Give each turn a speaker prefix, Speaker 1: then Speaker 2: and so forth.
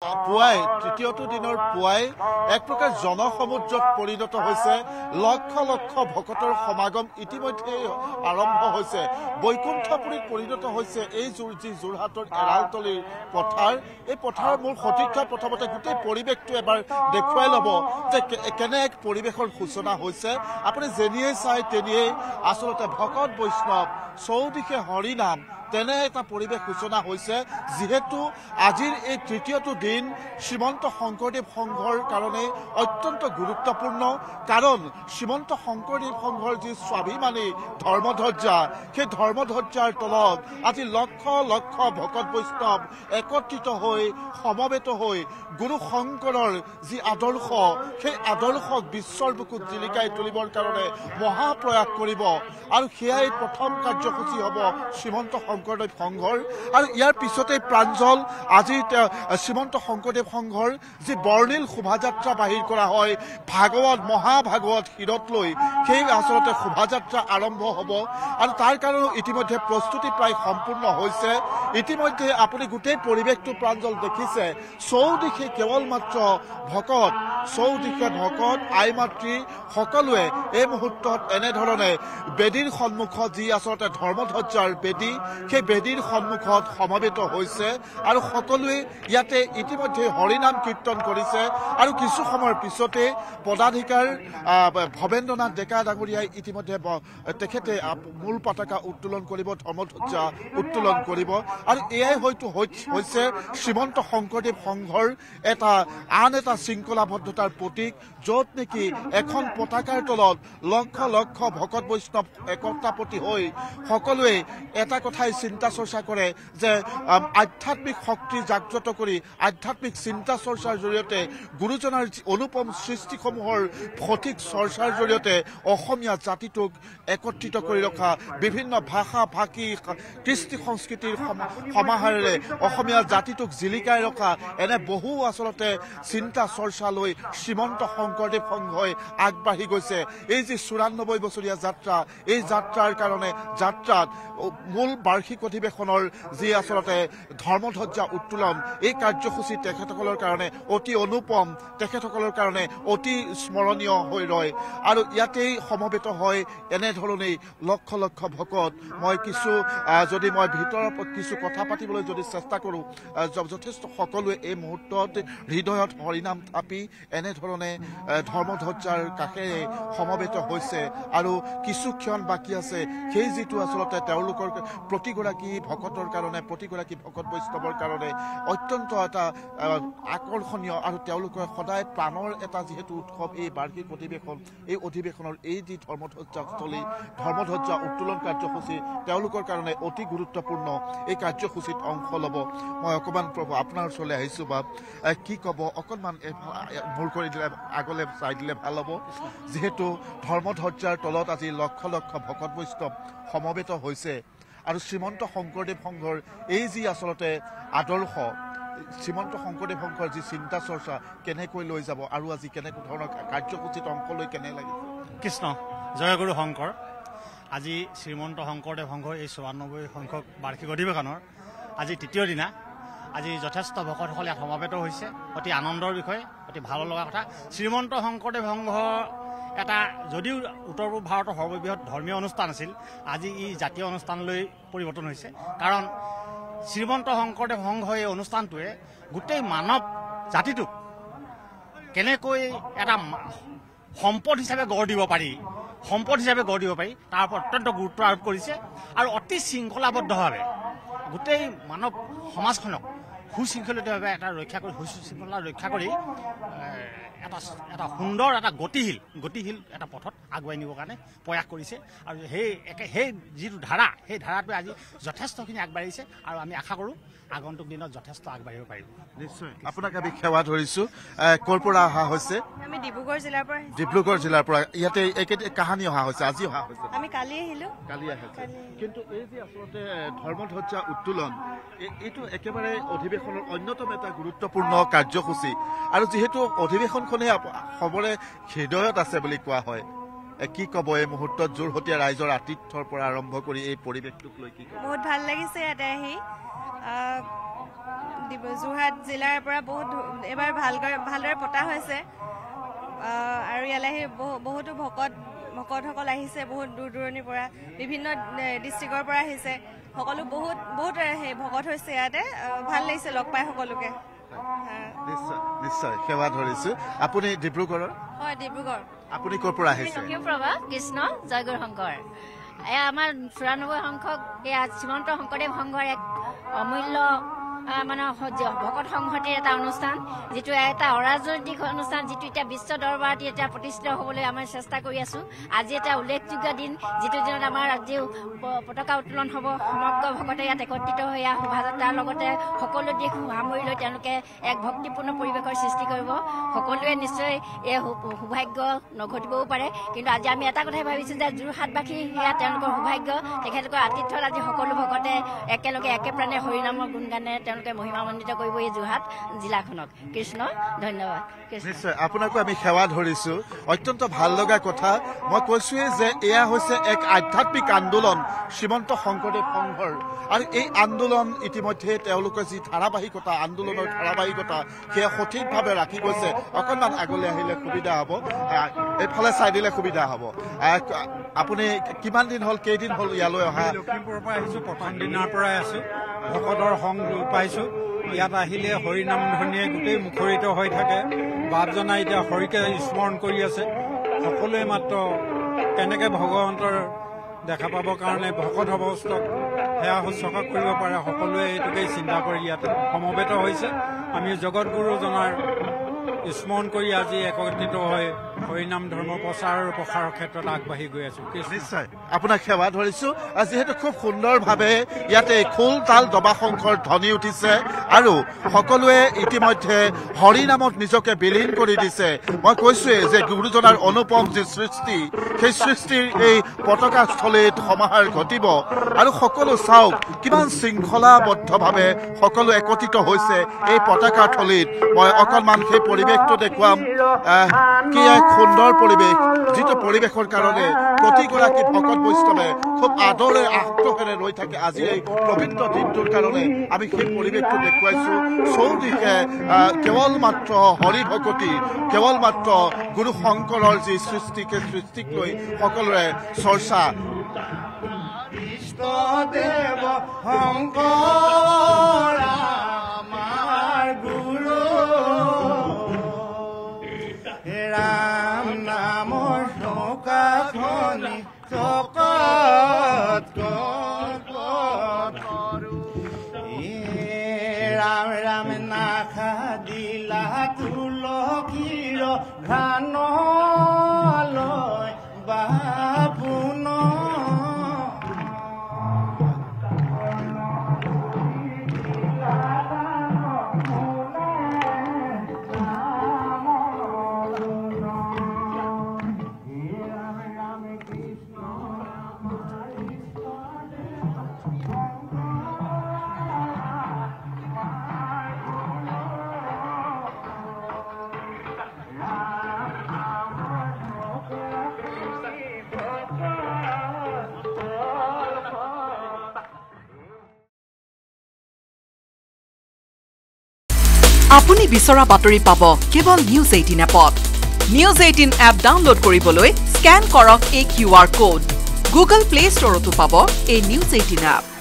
Speaker 1: পুৱাই তৃতীয়টো দিনৰ পুৱাই এক প্ৰকাৰ জনসমুদ্ৰত পৰিণত হৈছে। লক্ষ লক্ষ ভকতৰ সমাগম ইতিমধ্যে আৰম্ভ হৈছে। বৈকুণ্ঠপুৰীত পৰিণত হৈছে এই যি যোৰহাটৰ এৰালতলীৰ পথাৰ। এই পথাৰৰ মূল সতীৰ্থ প্ৰথমতে গোটেই পৰিৱেশটো এবাৰ দেখুৱাই ল'ব যে কেনে এক পৰিৱেশৰ সূচনা হৈছে। আপুনি যেনিয়ে চাই তেনিয়েই আচলতে ভকত বৈষ্ণৱ চৌদিশে হৰিনাম তেনে এটা পৰিৱেশ সূচনা হৈছে। যিহেতু আজিৰ এই তৃতীয়টো দিন শ্ৰীমন্ত শংকৰদেৱ সংঘৰ কাৰণে অত্যন্ত গুৰুত্বপূৰ্ণ, কাৰণ শ্ৰীমন্ত শংকৰদেৱ সংঘৰ যি স্বাভিমানী ধৰ্মধ্বজা, সেই ধৰ্মধ্বজাৰ তলত আজি লক্ষ লক্ষ ভকত বৈষ্ণৱ একত্ৰিত হৈ সমবেত হৈ গুৰু শংকৰৰ যি আদৰ্শ, সেই আদৰ্শক বিশ্বৰ বুকুত জিলিকাই তুলিবৰ কাৰণে মহাপ্ৰয়াস কৰিব। আৰু সেয়াই প্ৰথম কাৰ্যসূচী হ'ব শ্ৰীমন্ত শংকৰদেৱ সংঘৰ। আৰু ইয়াৰ পিছতে প্ৰাঞ্জল আজি শ্ৰীমন্ত শংকৰদেৱ সংঘৰ যি বৰ্ণিল শোভাযাত্ৰা বাহিৰ কৰা হয় ভাগৱত মহাভাগৱত শিৰত লৈ, সেই আচলতে শোভাযাত্ৰা আৰম্ভ হ'ব। আৰু তাৰ কাৰণেও ইতিমধ্যে প্ৰস্তুতি প্ৰায় সম্পূৰ্ণ হৈছে। ইতিমধ্যে আপুনি গোটেই পৰিৱেশটো প্ৰাঞ্জল দেখিছে। চৌদিশে কেৱল মাত্ৰ ভকত, চৌদিশে ভকত আই মাতৃ সকলোৱে এই মুহূৰ্তত এনেধৰণে বেদীৰ সন্মুখত যি আচলতে ধৰ্মধ্বজাৰ বেদী, সেই বেদীৰ সন্মুখত সমবেত হৈছে। আৰু সকলোৱে ইয়াতে ইতিমধ্যে হৰিনাম কীৰ্তন কৰিছে। আৰু কিছু সময়ৰ পিছতে পদাধিকাৰ ভৱেন্দ্ৰনাথ ডেকা ডাঙৰীয়াই ইতিমধ্যে তেখেতে মূল পতাকা উত্তোলন কৰিব, ধৰ্মধ্বজা উত্তোলন কৰিব। আৰু এয়াই হয়তো হৈছে শ্ৰীমন্ত শংকৰদেৱ সংঘৰ আন এটা শৃংখলাবদ্ধতাৰ প্ৰতীক, য'ত নেকি এখন পতাকাৰ তলত লক্ষ লক্ষ ভকত বৈষ্ণৱ একতাপতি হৈ সকলোৱে এটা কথাই চিন্তা চৰ্চা কৰে যে আধ্যাত্মিক শক্তি জাগ্ৰত কৰি আধ্যাত্মিক চিন্তা চৰ্চাৰ জৰিয়তে গুৰুজনাৰ অনুপম সৃষ্টিসমূহৰ সঠিক চৰ্চাৰ জৰিয়তে অসমীয়া জাতিটোক একত্ৰিত কৰি ৰখা, বিভিন্ন ভাষা ভাষী কৃষ্টি সংস্কৃতিৰ সমাহাৰেৰে অসমীয়া জাতিটোক জিলিকাই ৰখা, এনে বহু আচলতে চিন্তা চৰ্চা লৈ শ্ৰীমন্ত শংকৰদেৱ সংঘই আগবাঢ়ি গৈছে। এই যি ৯৪ বছৰীয়া যাত্ৰা, এই যাত্ৰাৰ কাৰণে যাত্ৰাত মূল বাৰ্ষিক অধিৱেশনৰ যি আচলতে ধৰ্মধ্বজা উত্তোলন, এই কাৰ্যসূচী তেখেতসকলৰ কাৰণে অতি অনুপম, তেখেতসকলৰ কাৰণে অতি স্মৰণীয় হৈ ৰয়। আৰু ইয়াতেই সমবেত হয় এনেধৰণেই লক্ষ লক্ষ ভকত। মই যদি মই ভিতৰৰ কিছু কথা পাতিবলৈ যদি চেষ্টা কৰোঁ, যথেষ্ট সকলোৱে এই মুহূৰ্তত হৃদয়ত হৰিনাম থাপি এনেধৰণে ধৰ্মধ্বজাৰ কাষেৰে সমবেত হৈছে। আৰু কিছু ক্ষণ বাকী আছে, সেই যিটো আচলতে তেওঁলোকৰ প্ৰতিগৰাকী ভকতৰ কাৰণে, প্ৰতিগৰাকী ভকত বৈষ্ণৱৰ কাৰণে অত্যন্ত এটা আকৰ্ষণীয় আৰু তেওঁলোকৰ সদায় প্ৰাণৰ এটা যিহেতু উৎসৱ এই বাৰ্ষিক অধিৱেশন, এই অধিৱেশনৰ এই যি ধৰ্মধ্বজাস্থলী, ধৰ্মধ্বজা উত্তোলন কাৰ্যসূচী তেওঁলোকৰ কাৰণে অতি গুৰুত্বপূৰ্ণ। এই কাৰ্যসূচীত অংশ ল'ব। মই অকণমান প্ৰভু আপোনাৰ ওচৰলৈ আহিছোঁ। বা কি ক'ব, অকণমান মূৰ কৰি দিলে আগলৈ চাই দিলে ভাল হ'ব। যিহেতু ধৰ্মধ্বজাৰ তলত আজি লক্ষ লক্ষ ভকত বৈষ্ণৱ সমবেত হৈছে। আৰু শ্ৰীমন্ত শংকৰদেৱ সংঘৰ এই যি আচলতে আদৰ্শ, শ্ৰীমন্ত শংকৰদেৱ সংঘৰ যি চিন্তা চৰ্চা কেনেকৈ লৈ যাব আৰু আজি কেনেকুৱা ধৰণৰ কাৰ্যসূচীত অংশ লৈ কেনে লাগিছে?
Speaker 2: কৃষ্ণ জয়গুৰু শংকৰ। আজি শ্ৰীমন্ত শংকৰদেৱ সংঘৰ এই ৯৪ সংখ্যক বাৰ্ষিক অধিৱেশনৰ আজি তৃতীয় দিনা। আজি যথেষ্ট ভকতসকলে ইয়াত সমবেত হৈছে। অতি আনন্দৰ বিষয়, অতি ভাল লগা কথা। শ্ৰীমন্ত শংকৰদেৱ সংঘ এটা যদিও উত্তৰ পূব ভাৰতৰ সৰ্ববৃহৎ ধৰ্মীয় অনুষ্ঠান আছিল, আজি ই জাতীয় অনুষ্ঠানলৈ পৰিৱৰ্তন হৈছে। কাৰণ শ্ৰীমন্ত শংকৰদেৱ সংঘ এই অনুষ্ঠানটোৱে গোটেই মানৱ জাতিটোক কেনেকৈ এটা সম্পদ হিচাপে গঢ় দিব পাৰি, তাৰ ওপৰত অত্যন্ত গুৰুত্ব আৰোপ কৰিছে। আৰু অতি শৃংখলাবদ্ধভাৱে গোটেই মানৱ সমাজখনক সুশৃংখলিতভাৱে সুশৃংখলা ৰক্ষা কৰি এটা সুন্দৰ এটা গতিশীল এটা পথত আগুৱাই নিবৰ কাৰণে প্ৰয়াস কৰিছে। আৰু সেই যিটো ধাৰা, সেই ধাৰাটোৱে আজি যথেষ্টখিনি আগবাঢ়িছে। আৰু আমি আশা কৰোঁ আগন্তুক দিনত যথেষ্ট আগবাঢ়িব পাৰিব।
Speaker 1: নিশ্চয়। আপোনাক আমি সেৱা ধৰিছোঁ। ক'ৰ পৰা অহা হৈছে?
Speaker 3: আমি ডিব্ৰুগড় জিলাৰ পৰা।
Speaker 1: ডিব্ৰুগড় জিলাৰ পৰা ইয়াতে কাহানি অহা হৈছে, আজি অহা হৈছে?
Speaker 3: আমি কালি আহিলোঁ।
Speaker 1: কালি আহিছে। কিন্তু এই যে আচলতে ধৰ্মধ্বজা উত্তোলন, এইটো একেবাৰে অধিৱেশনৰ অন্যতম এটা গুৰুত্বপূৰ্ণ কাৰ্যসূচী। আৰু যিহেতু অধিৱেশনখনেই সবৰে হৃদয়ত আছে বুলি কোৱা হয়, কি ক'ব এই মুহূৰ্তত যোৰহতীয়া ৰাইজৰ আতিথ্যৰ পৰা আৰম্ভ কৰি এই পৰিৱেশটোক লৈ? কি ক'ব?
Speaker 3: বহুত ভাল লাগিছে ইয়াতে আহি। যোৰহাট জিলাৰ পৰা বহুত এবাৰ ভালদৰে পতা হৈছে আৰু ইয়ালৈ আহি বহুতো ভকতসকল আহিছে বহুত দূৰ দূৰণিৰ পৰা বিভিন্ন ডিষ্ট্ৰিক্টৰ পৰা আহিছে সকলো বহুত সেই ভকত হৈছে ইয়াতে ভাল লাগিছে লগ পাই সকলোকে
Speaker 1: নিশ্চয় সেৱা ধৰিছো আপুনি ডিব্ৰুগড়ৰ
Speaker 3: হয় ডিব্ৰুগড়
Speaker 1: আপুনি ক'ৰ পৰা আহিছে
Speaker 4: লক্ষ্মীপ্ৰভা কৃষ্ণ জয়গুৰু শংকৰ এয়া আমাৰ 94 সংখ্যক এয়া শ্ৰীমন্ত শংকৰদেৱ সংঘৰ এক অমূল্য মানে ভকত সংহতিৰ এটা অনুষ্ঠান যিটো এটা অৰাজনৈতিক অনুষ্ঠান যিটো এতিয়া বিশ্ব দৰবাৰত এতিয়া প্ৰতিষ্ঠিত হ'বলৈ আমি চেষ্টা কৰি আছোঁ আজি এটা উল্লেখযোগ্য দিন যিটো দিনত আমাৰ আজি পতাকা উত্তোলন হ'ব সমগ্ৰ ভকতে ইয়াত একত্ৰিত হৈ শোভাযাত্ৰাৰ লগতে সকলো দিশ সামৰি লৈ তেওঁলোকে এক ভক্তিপূৰ্ণ পৰিৱেশৰ সৃষ্টি কৰিব সকলোৱে নিশ্চয় এই সৌভাগ্য নঘটিবও পাৰে কিন্তু আজি আমি এটা কথাই ভাবিছোঁ যে যোৰহাটবাসী সেয়া তেওঁলোকৰ সৌভাগ্য তেখেতলোকৰ আতিথ্যত আজি সকলো ভকতে একেলগে একেপ্ৰাণে হৰিনামৰ গুণগানে তেওঁলোকে মহিমামণ্ডিত কৰিব এই যোৰহাট জিলাখনক কৃষ্ণ ধন্যবাদ
Speaker 1: নিশ্চয় আপোনাকো আমি সেৱা ধৰিছো অত্যন্ত ভাল লগা কথা মই কৈছোৱেই যে এয়া হৈছে এক আধ্যাত্মিক আন্দোলন শ্ৰীমন্ত শংকৰদেৱ সংঘৰ আৰু এই আন্দোলন ইতিমধ্যে তেওঁলোকে যি ধাৰাবাহিকতা আন্দোলনৰ ধাৰাবাহিকতা সেয়া সঠিকভাৱে ৰাখি গৈছে অকণমান আগলৈ আহিলে সুবিধা হ'ব এইফালে চাই দিলে সুবিধা হ'ব আপুনি কিমান দিন হ'ল কেইদিন হ'ল ইয়ালৈ অহা
Speaker 5: লখিমপুৰৰ পৰা আহিছোঁ প্ৰথম দিনাৰ পৰাই আছোঁ ভকতৰ সংগ পাইছোঁ ইয়াত আহিলে হৰিনাম ধ্বনিয়ে গোটেই মুখৰিত হৈ থাকে বাপজনা এতিয়া হৰিকে স্মৰণ কৰি আছে সকলোৱে মাত্ৰ কেনেকৈ ভগৱন্তৰ দেখা পাবৰ কাৰণে ভকত অৱস্থাক সেয়া শুশ্ৰূষা কৰিব পাৰে সকলোৱে এইটোকেই চিন্তা কৰি ইয়াত সমবেত হৈছে আমি জগতগুৰুজনাৰ স্মৰণ কৰি আজি একত্ৰিত হৈ হৰিনাম ধৰ্ম প্ৰচাৰ আৰু প্ৰসাৰৰ ক্ষেত্ৰত আগবাঢ়ি গৈ আছো
Speaker 1: নিশ্চয় আপোনাক সেৱা ধৰিছো যিহেতু খুব সুন্দৰভাৱে ইয়াতে খোল তাল দবা শংখৰ ধ্বনি উঠিছে আৰু সকলোৱে ইতিমধ্যে হৰিনামত নিজকে বিলীন কৰি দিছে মই কৈছোৱেই যে গুৰুজনাৰ অনুপম যি সৃষ্টি সেই সৃষ্টিৰ এই পতাকাস্থলীত সমাহাৰ ঘটিব আৰু সকলো চাওক কিমান শৃংখলাবদ্ধভাৱে সকলো একত্ৰিত হৈছে এই পতাকাৰ থলীত মই অকণমান সেই পৰিৱেশটো দেখুৱাম কি এক সুন্দৰ পৰিৱেশ যিটো পৰিৱেশৰ কাৰণে প্ৰতিগৰাকী ভকত বৈষ্ণৱে খুব আদৰে আগ্ৰহেৰে ৰৈ থাকে আজিৰ এই পবিত্ৰ দিনটোৰ কাৰণে আমি সেই পৰিৱেশটো দেখুৱাইছো চৌদিশে কেৱল মাত্ৰ হৰি ভকতি কেৱল মাত্ৰ গুৰু শংকৰৰ যি সৃষ্টি সেই সৃষ্টিক লৈ সকলোৰে চৰ্চা
Speaker 6: কৃষ্ণদেৱ শংকৰ আমাৰ গুৰু ৰাম নামৰ চকাখনি চকাত ৰাম ৰাম নাখা দিলা তুলসীৰ ঘানলৈ বাপুন
Speaker 7: আপুনি বিচৰা বাতৰি পাব কেৱল নিউজ 18 এপত নিউজ 18 এপ ডাউনলোড কৰিবলৈ স্ক্যান কৰক এই QR কোড গুগল প্লে ষ্টৰতো পাব এই নিউজ 18 এপ